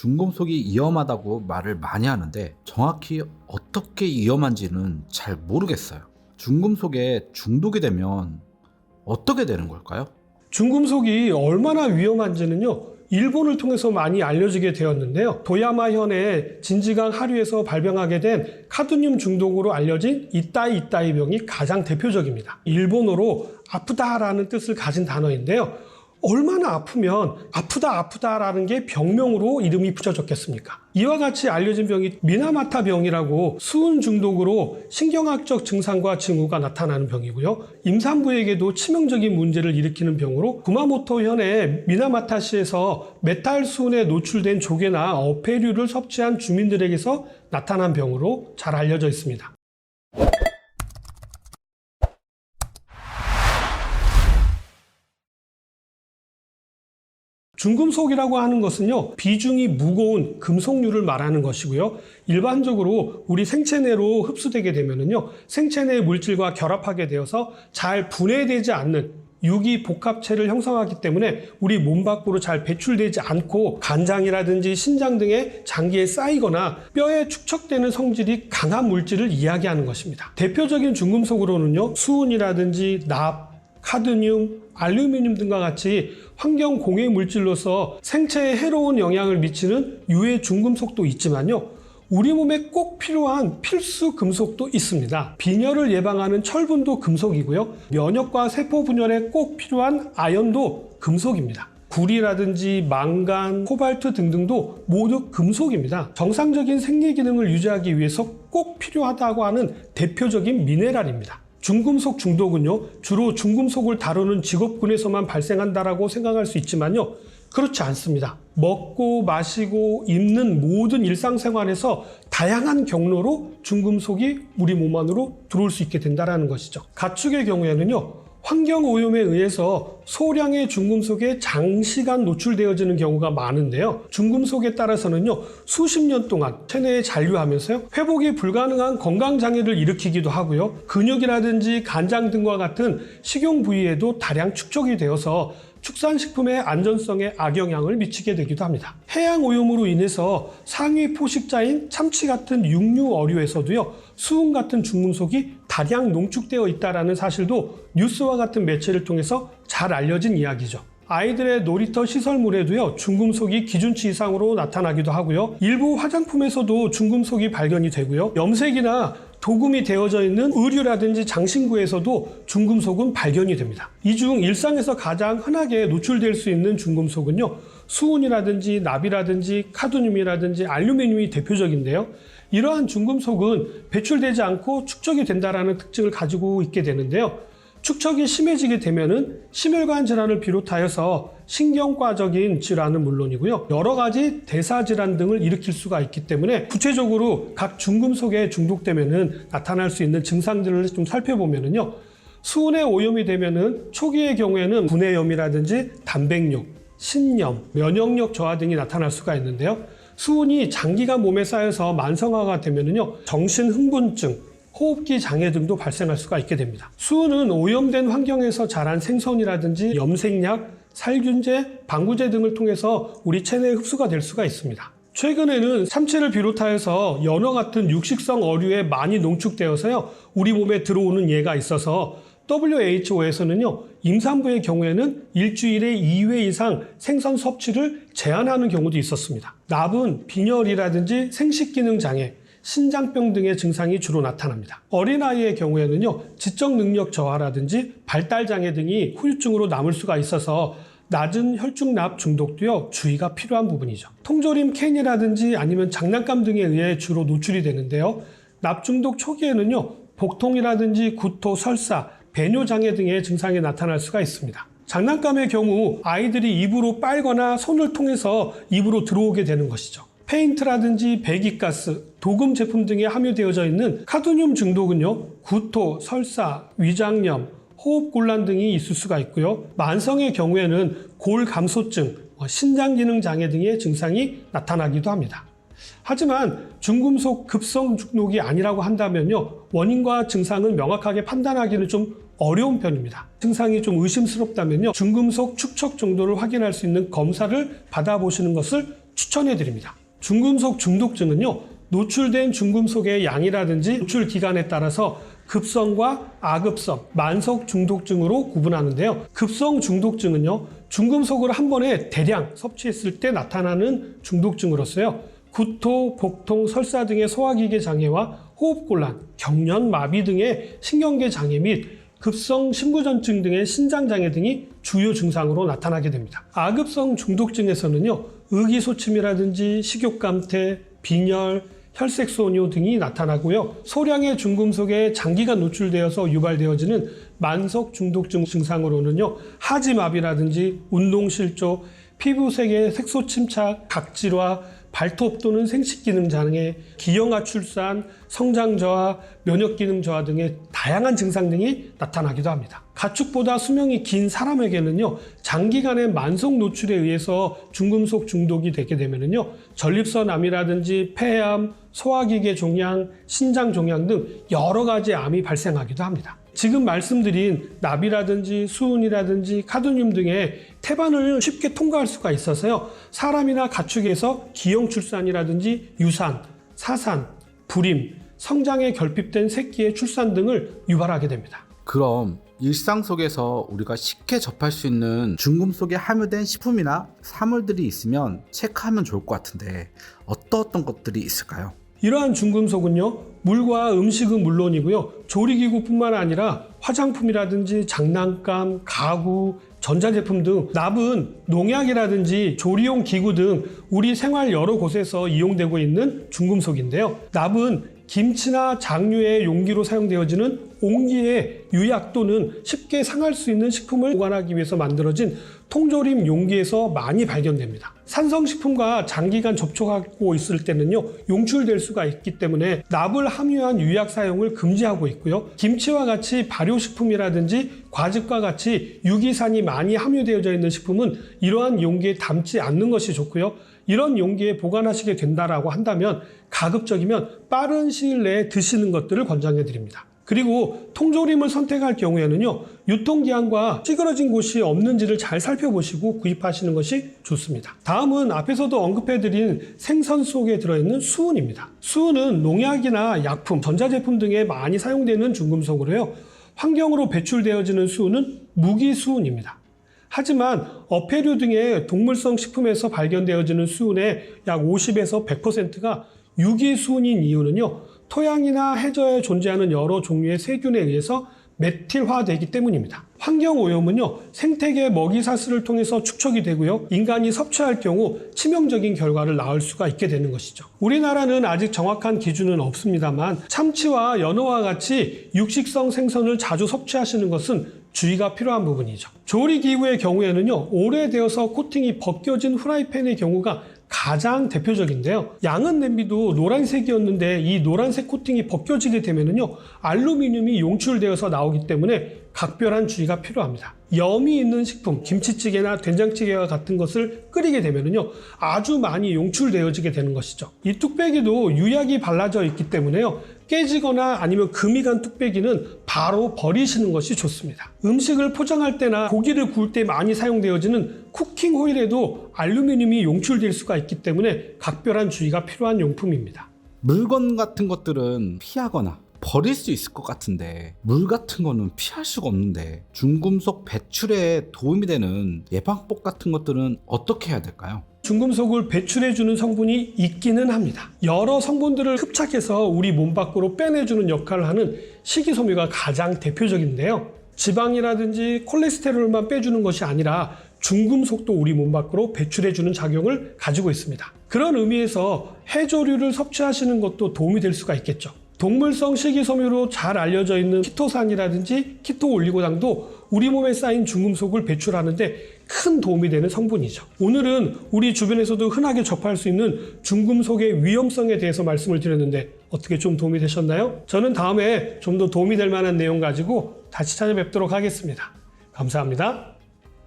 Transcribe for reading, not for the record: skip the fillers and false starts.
중금속이 위험하다고 말을 많이 하는데 정확히 어떻게 위험한지는 잘 모르겠어요. 중금속에 중독이 되면 어떻게 되는 걸까요? 중금속이 얼마나 위험한지는요, 일본을 통해서 많이 알려지게 되었는데요. 도야마현의 진지강 하류에서 발병하게 된 카드뮴 중독으로 알려진 이따이 병이 가장 대표적입니다. 일본어로 아프다라는 뜻을 가진 단어인데요. 얼마나 아프면 아프다라는 게 병명으로 이름이 붙여졌겠습니까? 이와 같이 알려진 병이 미나마타 병이라고 수은 중독으로 신경학적 증상과 징후가 나타나는 병이고요. 임산부에게도 치명적인 문제를 일으키는 병으로 구마모토현의 미나마타시에서 메탈 수은에 노출된 조개나 어패류를 섭취한 주민들에게서 나타난 병으로 잘 알려져 있습니다. 중금속이라고 하는 것은요, 비중이 무거운 금속류를 말하는 것이고요. 일반적으로 우리 생체 내로 흡수되게 되면은요, 생체 내 물질과 결합하게 되어서 잘 분해되지 않는 유기 복합체를 형성하기 때문에 우리 몸 밖으로 잘 배출되지 않고 간장이라든지 신장 등의 장기에 쌓이거나 뼈에 축적되는 성질이 강한 물질을 이야기하는 것입니다. 대표적인 중금속으로는요, 수은이라든지 납, 카드뮴, 알루미늄 등과 같이 환경 공해 물질로서 생체에 해로운 영향을 미치는 유해 중금속도 있지만요, 우리 몸에 꼭 필요한 필수 금속도 있습니다. 빈혈을 예방하는 철분도 금속이고요, 면역과 세포 분열에 꼭 필요한 아연도 금속입니다. 구리라든지 망간, 코발트 등등도 모두 금속입니다. 정상적인 생리 기능을 유지하기 위해서 꼭 필요하다고 하는 대표적인 미네랄입니다. 중금속 중독은요, 주로 중금속을 다루는 직업군에서만 발생한다라고 생각할 수 있지만요, 그렇지 않습니다. 먹고 마시고 입는 모든 일상생활에서 다양한 경로로 중금속이 우리 몸 안으로 들어올 수 있게 된다는 것이죠. 가축의 경우에는요, 환경오염에 의해서 소량의 중금속에 장시간 노출되어지는 경우가 많은데요. 중금속에 따라서는요, 수십 년 동안 체내에 잔류하면서요, 회복이 불가능한 건강장애를 일으키기도 하고요. 근육이라든지 간장 등과 같은 식용 부위에도 다량 축적이 되어서 축산식품의 안전성에 악영향을 미치게 되기도 합니다. 해양오염으로 인해서 상위 포식자인 참치 같은 육류 어류에서도요, 수은 같은 중금속이 다량 농축되어 있다는 사실도 뉴스와 같은 매체를 통해서 잘 알려진 이야기죠. 아이들의 놀이터 시설물에도요, 중금속이 기준치 이상으로 나타나기도 하고요. 일부 화장품에서도 중금속이 발견이 되고요. 염색이나 도금이 되어져 있는 의류라든지 장신구에서도 중금속은 발견이 됩니다. 이 중 일상에서 가장 흔하게 노출될 수 있는 중금속은요, 수은이라든지 납이라든지 카드뮴이라든지 알루미늄이 대표적인데요. 이러한 중금속은 배출되지 않고 축적이 된다는 특징을 가지고 있게 되는데요. 축적이 심해지게 되면은 심혈관 질환을 비롯하여서 신경과적인 질환은 물론이고요, 여러 가지 대사 질환 등을 일으킬 수가 있기 때문에 구체적으로 각 중금속에 중독되면은 나타날 수 있는 증상들을 좀 살펴보면은요, 수은에 오염이 되면은 초기의 경우에는 분해염이라든지 단백뇨, 신염, 면역력 저하 등이 나타날 수가 있는데요. 수은이 장기간 몸에 쌓여서 만성화가 되면은요, 정신흥분증, 호흡기 장애 등도 발생할 수가 있게 됩니다. 수은은 오염된 환경에서 자란 생선이라든지 염색약, 살균제, 방부제 등을 통해서 우리 체내에 흡수가 될 수가 있습니다. 최근에는 참치를 비롯하여서 연어 같은 육식성 어류에 많이 농축되어서요, 우리 몸에 들어오는 예가 있어서 WHO에서는요, 임산부의 경우에는 일주일에 2회 이상 생선 섭취를 제한하는 경우도 있었습니다. 납은 빈혈이라든지 생식기능 장애, 신장병 등의 증상이 주로 나타납니다. 어린아이의 경우에는요, 지적 능력 저하라든지 발달장애 등이 후유증으로 남을 수가 있어서 낮은 혈중납 중독도요, 주의가 필요한 부분이죠. 통조림 캔이라든지 아니면 장난감 등에 의해 주로 노출이 되는데요. 납 중독 초기에는요, 복통이라든지 구토, 설사, 배뇨장애 등의 증상이 나타날 수가 있습니다. 장난감의 경우 아이들이 입으로 빨거나 손을 통해서 입으로 들어오게 되는 것이죠. 페인트라든지 배기가스, 도금 제품 등에 함유되어져 있는 카드뮴 중독은요, 구토, 설사, 위장염, 호흡곤란 등이 있을 수가 있고요. 만성의 경우에는 골감소증, 신장기능 장애 등의 증상이 나타나기도 합니다. 하지만 중금속 급성 중독이 아니라고 한다면요, 원인과 증상을 명확하게 판단하기는 좀 어려운 편입니다. 증상이 좀 의심스럽다면요, 중금속 축적 정도를 확인할 수 있는 검사를 받아보시는 것을 추천해 드립니다. 중금속 중독증은요, 노출된 중금속의 양이라든지 노출 기간에 따라서 급성과 아급성, 만성 중독증으로 구분하는데요. 급성 중독증은요, 중금속을 한 번에 대량 섭취했을 때 나타나는 중독증으로서요, 구토, 복통, 설사 등의 소화기계 장애와 호흡곤란, 경련, 마비 등의 신경계 장애 및 급성 심부전증 등의 신장장애 등이 주요 증상으로 나타나게 됩니다. 아급성 중독증에서는요, 의기소침이라든지 식욕감퇴, 빈혈, 혈색소뇨 등이 나타나고요. 소량의 중금속에 장기간 노출되어서 유발되어지는 만성 중독증 증상으로는요, 하지마비라든지 운동실조, 피부색의 색소 침착, 각질화, 발톱 또는 생식기능 장애, 기형아 출산, 성장 저하, 면역기능 저하 등의 다양한 증상 등이 나타나기도 합니다. 가축보다 수명이 긴 사람에게는요, 장기간의 만성 노출에 의해서 중금속 중독이 되게 되면은요, 전립선암이라든지 폐암, 소화기계 종양, 신장 종양 등 여러 가지 암이 발생하기도 합니다. 지금 말씀드린 납이라든지 수은이라든지 카드뮴 등의 태반을 쉽게 통과할 수가 있어서요, 사람이나 가축에서 기형 출산이라든지 유산, 사산, 불임, 성장에 결핍된 새끼의 출산 등을 유발하게 됩니다. 그럼 일상 속에서 우리가 쉽게 접할 수 있는 중금속에 함유된 식품이나 사물들이 있으면 체크하면 좋을 것 같은데 어떤 것들이 있을까요? 이러한 중금속은요, 물과 음식은 물론이고요, 조리기구뿐만 아니라 화장품이라든지 장난감, 가구, 전자제품 등 납은 농약이라든지 조리용 기구 등 우리 생활 여러 곳에서 이용되고 있는 중금속인데요. 납은 김치나 장류의 용기로 사용되어지는 옹기의 유약 또는 쉽게 상할 수 있는 식품을 보관하기 위해서 만들어진 통조림 용기에서 많이 발견됩니다. 산성식품과 장기간 접촉하고 있을 때는요, 용출될 수가 있기 때문에 납을 함유한 유약 사용을 금지하고 있고요. 김치와 같이 발효식품이라든지 과즙과 같이 유기산이 많이 함유되어져 있는 식품은 이러한 용기에 담지 않는 것이 좋고요. 이런 용기에 보관하시게 된다라고 한다면 가급적이면 빠른 시일 내에 드시는 것들을 권장해 드립니다. 그리고 통조림을 선택할 경우에는요, 유통기한과 찌그러진 곳이 없는지를 잘 살펴보시고 구입하시는 것이 좋습니다. 다음은 앞에서도 언급해드린 생선 속에 들어있는 수은입니다. 수은은 농약이나 약품, 전자제품 등에 많이 사용되는 중금속으로요, 환경으로 배출되어지는 수은은 무기수은입니다. 하지만 어패류 등의 동물성 식품에서 발견되어지는 수은의 약 50에서 100%가 유기수은인 이유는요, 토양이나 해저에 존재하는 여러 종류의 세균에 의해서 메틸화되기 때문입니다. 환경오염은요, 생태계 먹이사슬을 통해서 축적이 되고요, 인간이 섭취할 경우 치명적인 결과를 낳을 수가 있게 되는 것이죠. 우리나라는 아직 정확한 기준은 없습니다만 참치와 연어와 같이 육식성 생선을 자주 섭취하시는 것은 주의가 필요한 부분이죠. 조리기구의 경우에는요, 오래되어서 코팅이 벗겨진 후라이팬의 경우가 가장 대표적인데요. 양은 냄비도 노란색이었는데 이 노란색 코팅이 벗겨지게 되면은요, 알루미늄이 용출되어서 나오기 때문에 각별한 주의가 필요합니다. 염이 있는 식품, 김치찌개나 된장찌개와 같은 것을 끓이게 되면은요, 아주 많이 용출되어지게 되는 것이죠. 이 뚝배기도 유약이 발라져 있기 때문에요, 깨지거나 아니면 금이 간 뚝배기는 바로 버리시는 것이 좋습니다. 음식을 포장할 때나 고기를 구울 때 많이 사용되어지는 쿠킹 호일에도 알루미늄이 용출될 수가 있기 때문에 각별한 주의가 필요한 용품입니다. 물건 같은 것들은 피하거나 버릴 수 있을 것 같은데 물 같은 거는 피할 수가 없는데 중금속 배출에 도움이 되는 예방법 같은 것들은 어떻게 해야 될까요? 중금속을 배출해주는 성분이 있기는 합니다. 여러 성분들을 흡착해서 우리 몸 밖으로 빼내주는 역할을 하는 식이섬유가 가장 대표적인데요. 지방이라든지 콜레스테롤만 빼주는 것이 아니라 중금속도 우리 몸 밖으로 배출해주는 작용을 가지고 있습니다. 그런 의미에서 해조류를 섭취하시는 것도 도움이 될 수가 있겠죠. 동물성 식이섬유로 잘 알려져 있는 키토산이라든지 키토올리고당도 우리 몸에 쌓인 중금속을 배출하는데 큰 도움이 되는 성분이죠. 오늘은 우리 주변에서도 흔하게 접할 수 있는 중금속의 위험성에 대해서 말씀을 드렸는데 어떻게 좀 도움이 되셨나요? 저는 다음에 좀 더 도움이 될 만한 내용 가지고 다시 찾아뵙도록 하겠습니다. 감사합니다.